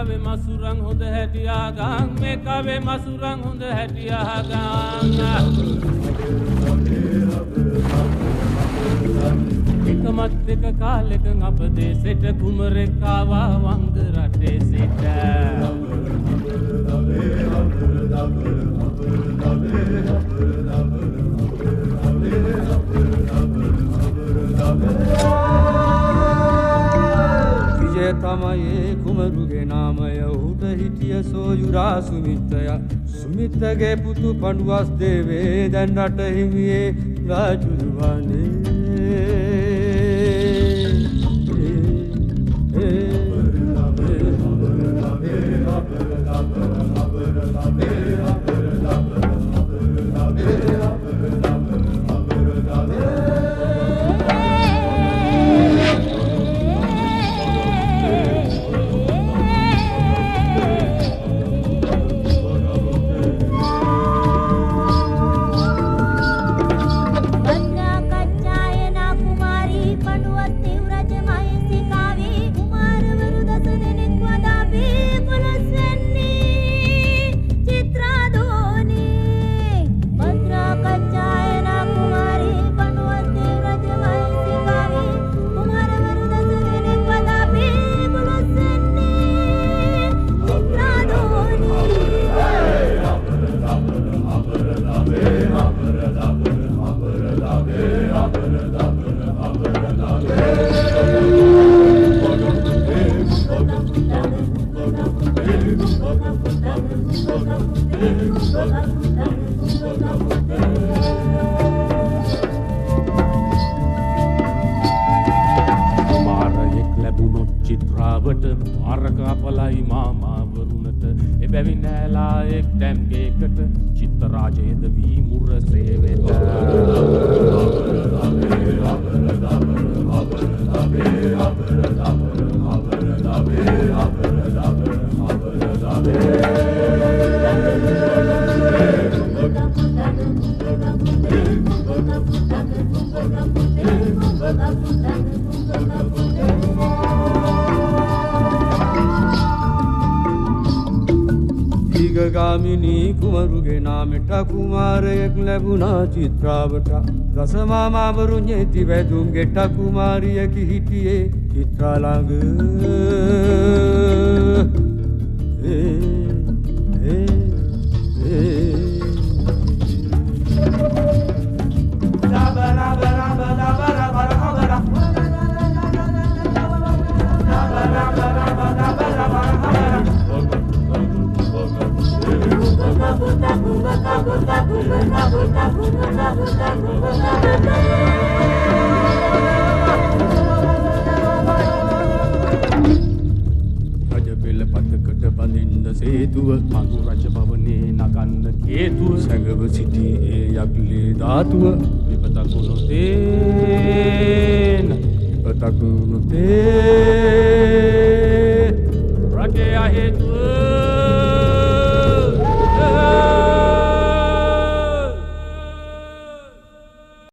කවේ මසුරන් හොඳ හැටියාගන් මේ කවේ මසුරන් හොඳ හැටියාගන් එකමත් එක කාලෙක අප දේශෙට කුමරෙක් ආවා වංග රටේ සිට විජය තමයි කුමරුගේ නාමය උට හිටිය සෝයුරා සුමිත්තය සුමිත්තගේ පුතු පඬුවස් දේවේ දැන් රට හිමියේ රාජුරුවනේ ගාමිනී කුමරුගේ නාමෙට කුමාරයෙක් ලැබුණා චිත්‍රාවට රසමාමාවරු ඤේති වැදුම්ගේ කුමාරියකි හිටියේ චිත්‍රා ළඟ රජබෙල පතකට බඳින්න සේතුව මඟු රජ භවනේ නගන්න හේතුව සැඟව සිටියේ යක්ලේ ධාතුව විපතක් වුණොතේ රටේ හේතුව